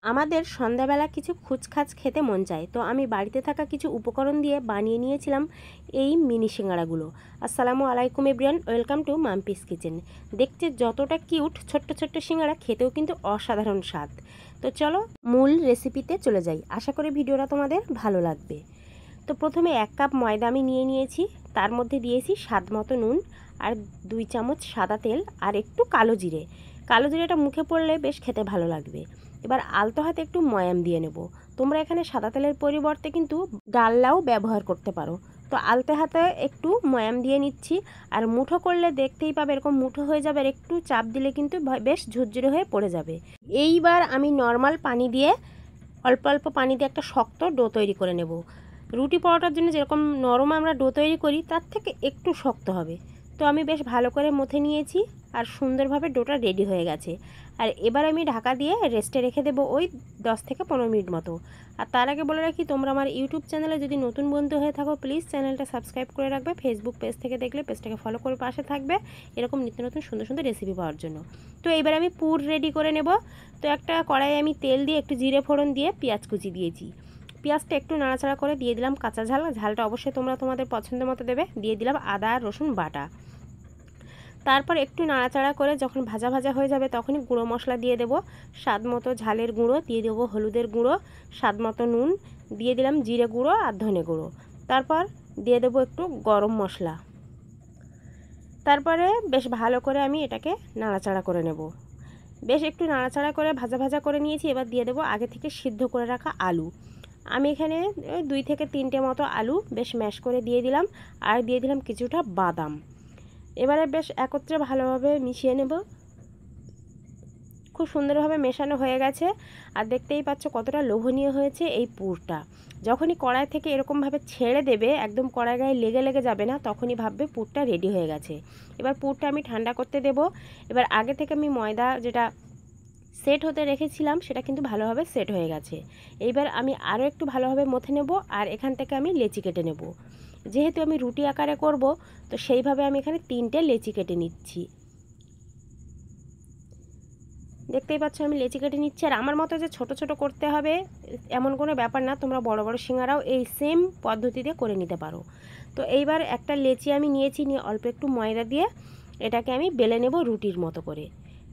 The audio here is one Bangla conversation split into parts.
আমাদের সন্ধ্যাবেলা কিছু খুচখাচ খেতে মন চায়, তো আমি বাড়িতে থাকা কিছু উপকরণ দিয়ে বানিয়ে নিয়েছিলাম এই মিনি সিঙ্গাড়াগুলো। আসসালামু আলাইকুম everyone, welcome to Mampi's kitchen. দেখতে যতটা কিউট, ছোট্ট ছোট্ট সিঙ্গাড়া খেতেও কিন্তু অসাধারণ স্বাদ। তো চলো মূল রেসিপিতে চলে যাই, আশা করি ভিডিওটা তোমাদের ভালো লাগবে। তো প্রথমে 1 কাপ ময়দা আমি নিয়েছি, তার মধ্যে দিয়েছি স্বাদ মতো নুন আর 2 চামচ সাদা তেল আর একটু কালো জিরে। কালো জিরেটা মুখে পড়লে বেশ খেতে ভালো লাগবে। এবার আলতো হাতে একটু ময়াম দিয়ে নেব। তোমরা এখানে সাদা তেলের পরিবর্তে কিন্তু ডালনাও ব্যবহার করতে পারো। তো আলতো হাতে একটু ময়াম দিয়ে নিচ্ছি। আর মুঠো করলে দেখতেই পাবে এরকম মুঠো হয়ে যাবে, আর একটু চাপ দিলে কিন্তু বেশ ঝুরঝুরে হয়ে পড়ে যাবে। এইবার আমি নর্মাল পানি দিয়ে অল্প অল্প পানি দিয়ে একটা শক্ত ডো তৈরি করে নেব। রুটি পরোটার জন্য যেরকম নরম আমরা ডো তৈরি করি তার থেকে একটু শক্ত হবে। তো আমি বেশ ভালো করে মথে নিয়েছি আর সুন্দরভাবে ডোটা রেডি হয়ে গেছে। আর এবার আমি ঢাকা দিয়ে রেস্টে রেখে দেবো ওই 10 থেকে 15 মিনিট মতো। আর তার আগে বলে রাখি, তোমরা আমার ইউটিউব চ্যানেলে যদি নতুন বন্ধু হয়ে থাকো প্লিজ চ্যানেলটা সাবস্ক্রাইব করে রাখবে। ফেসবুক পেজ থেকে দেখলে পেজটাকে ফলো করে পাশে থাকবে এরকম নিত্য নতুন সুন্দর সুন্দর রেসিপি পাওয়ার জন্য। তো এবার আমি পুর রেডি করে নেব। তো একটা কড়াইয়ে আমি তেল দিয়ে একটু জিরে ফোড়ন দিয়ে পেঁয়াজ কুচি দিয়েছি। পেঁয়াজটা একটু নাড়াচাড়া করে দিয়ে দিলাম কাঁচা ঝাল। ঝালটা অবশ্যই তোমরা তোমাদের পছন্দ মতো দেবে। দিয়ে দিলাম আদা আর রসুন বাটা। তারপর একটু নাড়াচাড়া করে যখন ভাজা ভাজা হয়ে যাবে তখনই গুঁড়ো মশলা দিয়ে দেবো। স্বাদ মতো ঝালের গুঁড়ো দিয়ে দেবো, হলুদের গুঁড়ো, স্বাদ মতো নুন, দিয়ে দিলাম জিরে গুঁড়ো আর ধনে গুঁড়ো। তারপর দিয়ে দেবো একটু গরম মশলা। তারপরে বেশ ভালো করে আমি এটাকে নাড়াচাড়া করে নেব। বেশ একটু নাড়াচাড়া করে ভাজা ভাজা করে নিয়েছি। এবার দিয়ে দেবো আগে থেকে সিদ্ধ করে রাখা আলু। আমি এখানে 2 থেকে 3টে মতো আলু বেশ ম্যাশ করে দিয়ে দিলাম। আর দিয়ে দিলাম কিছুটা বাদাম। এবারে বেশ একত্রে ভালোভাবে মিশিয়ে নেব। খুব সুন্দরভাবে মেশানো হয়ে গেছে। আর দেখতেই পাচ্ছ কতটা লোভনীয় হয়েছে এই পুরটা। যখনই কড়াই থেকে এরকমভাবে ছেড়ে দেবে, একদম কড়াই গায়ে লেগে লেগে যাবে না, তখনই ভাববে পুরটা রেডি হয়ে গেছে। এবার পুরটা আমি ঠান্ডা করতে দেব। এবার আগে থেকে আমি ময়দা যেটা সেট হতে রেখেছিলাম সেটা কিন্তু ভালোভাবে সেট হয়ে গেছে। এইবার আমি আরও একটু ভালোভাবে মথে নেব। আর এখান থেকে আমি লেচি কেটে নেব। যেহেতু আমি রুটি আকারে করব, তো সেইভাবে আমি এখানে 3টে লেচি কেটে নিচ্ছি। দেখতেই পাচ্ছ আমি লেচি কেটে নিচ্ছি। আর আমার মতো যে ছোট ছোট করতে হবে এমন কোনো ব্যাপার না, তোমরা বড় বড় সিঙ্গারাও এই সেম পদ্ধতিতে করে নিতে পারো। তো এইবার একটা লেচি আমি নিয়েছি, নিয়ে অল্প একটু ময়দা দিয়ে এটাকে আমি বেলে নেব রুটির মতো করে।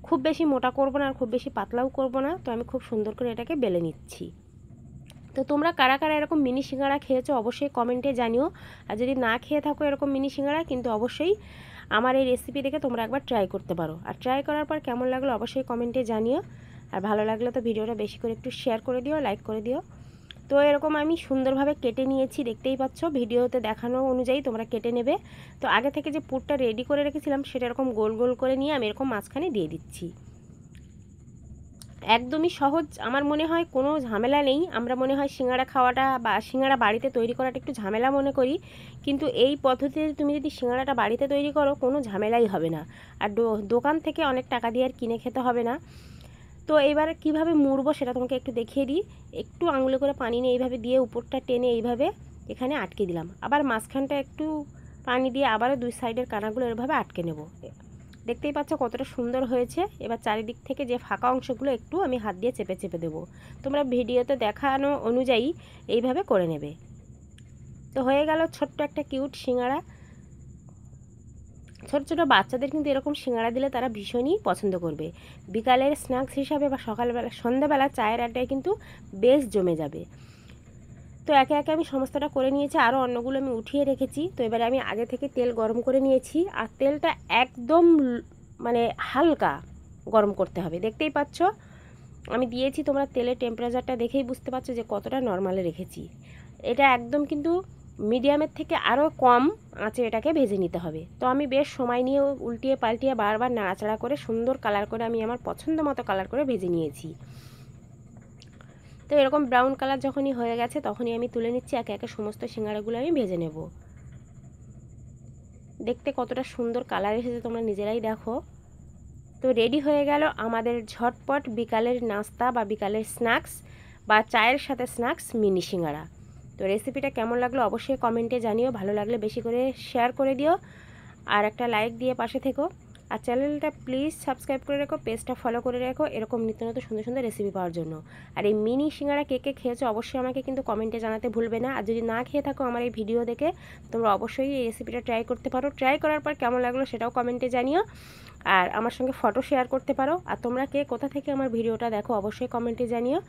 খুব বেশি মোটা করব না আর খুব বেশি পাতলাও করব না। তো আমি খুব সুন্দর করে এটাকে বেলে নিচ্ছি। তো তোমরা কারা কারা এরকম মিনি সিঙ্গারা খেয়েছো অবশ্যই কমেন্টে জানিও। আর যদি না খেয়ে থাকো এরকম মিনি সিঙ্গারা, কিন্তু অবশ্যই আমার এই রেসিপি দেখে তোমরা একবার ট্রাই করতে পারো। আর ট্রাই করার পর কেমন লাগলো অবশ্যই কমেন্টে জানিও। আর ভালো লাগলে তো ভিডিওটা বেশি করে একটু শেয়ার করে দিও, লাইক করে দিও। তো এরকম আমি সুন্দরভাবে কেটে নিয়েছি, দেখতেই পাচ্ছ ভিডিওতে দেখানো অনুযায়ী তোমরা কেটে নেবে। তো আগে থেকে যে পুরটা রেডি করে রেখেছিলাম সেটা এরকম গোল গোল করে নিয়ে আমি এরকম মাঝখানে দিয়ে দিচ্ছি। একদমই সহজ, আমার মনে হয় কোনো ঝামেলা নেই। আমরা মনে হয় সিঙ্গাড়া খাওয়াটা বা সিঙ্গাড়া বাড়িতে তৈরি করাটা একটু ঝামেলা মনে করি, কিন্তু এই পদ্ধতিতে তুমি যদি সিঙ্গাড়াটা বাড়িতে তৈরি করো কোনো ঝামেলাই হবে না। আর দোকান থেকে অনেক টাকা দিয়ে আর কিনে খেতে হবে না। তো এবার কিভাবে মুড়বো সেটা তোমাকে একটু দেখিয়ে দিই। একটু আঙুলে করে পানি নিয়ে এইভাবে দিয়ে উপরটা টেনে এইভাবে এখানে আটকে দিলাম। আবার মাঝখানটা একটু পানি দিয়ে আবারও 2 সাইডের কানাগুলো এভাবে আটকে নেব। দেখতেই পাচ্ছ কতটা সুন্দর হয়েছে। এবার চারিদিক থেকে যে ফাঁকা অংশগুলো একটু আমি হাত দিয়ে চেপে চেপে দেবো। তোমরা ভিডিওতে দেখানো অনুযায়ী এইভাবে করে নেবে। তো হয়ে গেল ছোট্ট একটা কিউট সিঙ্গাড়া। ছোট ছোট বাচ্চাদের কিন্তু এরকম সিঙ্গাড়া দিলে তারা ভীষণই পছন্দ করবে। বিকালের স্ন্যাক্স হিসাবে বা সকালবেলা সন্ধ্যাবেলা চায়ের আড্ডায় কিন্তু বেশ জমে যাবে। তো একে একে আমি সমস্তটা করে নিয়েছি, আরও অন্যগুলো আমি উঠিয়ে রেখেছি। তো এবারে আমি আগে থেকে তেল গরম করে নিয়েছি। আর তেলটা একদম মানে হালকা গরম করতে হবে। দেখতেই পাচ্ছ আমি দিয়েছি, তোমরা তেলের টেম্পারেচারটা দেখেই বুঝতে পারছো যে কতটা নর্মালে রেখেছি। এটা একদম কিন্তু মিডিয়ামের থেকে আরও কম আঁচে এটাকে ভেজে নিতে হবে। তো আমি বেশ সময় নিয়ে উল্টিয়ে পাল্টিয়ে বারবার নাড়াচাড়া করে সুন্দর কালার করে আমি আমার পছন্দ মতো কালার করে ভেজে নিয়েছি। তো এরকম ব্রাউন কালার যখনই হয়ে গেছে তখনই আমি তুলে নিচ্ছি। একে একে সমস্ত সিঙ্গাড়াগুলো আমি ভেজে নেব। দেখতে কতটা সুন্দর কালার এসেছে তোমরা নিজেরাই দেখো। তো রেডি হয়ে গেল আমাদের ঝটপট বিকালের নাস্তা বা বিকালের স্ন্যাক্স বা চায়ের সাথে স্ন্যাক্স মিনি সিঙ্গাড়া। তো রেসিপিটা কেমন লাগলো অবশ্যই কমেন্টে জানিও। ভালো লাগলে বেশি করে শেয়ার করে দিও আর একটা লাইক দিয়ে পাশে থেকো। আর চ্যানেলটা প্লিজ সাবস্ক্রাইব করে রেখো, পেজটা ফলো করে রেখো এরকম নিত্য নতুন সুন্দর সুন্দর রেসিপি পাওয়ার জন্য। আর এই মিনি সিঙ্গারা কে কে খেয়েছো অবশ্যই আমাকে কিন্তু কমেন্টে জানাতে ভুলবে না। আর যদি না খেয়ে থাকো আমার এই ভিডিও দেখে, তোমরা অবশ্যই এই রেসিপিটা ট্রাই করতে পারো। ট্রাই করার পর কেমন লাগলো সেটাও কমেন্টে জানিও, আর আমার সঙ্গে ফটো শেয়ার করতে পারো। আর তোমরা কে কোথা থেকে আমার ভিডিওটা দেখো অবশ্যই কমেন্টে জানিও।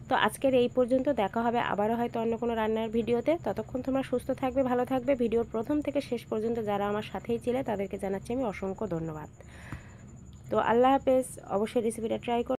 তো আজকের এই পর্যন্ত, দেখা হবে আবারও হয়তো অন্য কোনো রান্নার ভিডিওতে। ততক্ষণ তোমরা সুস্থ থাকবে, ভালো থাকবে। ভিডিওর প্রথম থেকে শেষ পর্যন্ত যারা আমার সাথেই ছিলে তাদেরকে জানাচ্ছি আমি অসংখ্য ধন্যবাদ। তো আল্লাহ হাফেজ। অবশ্যই রেসিপিটা ট্রাই করো।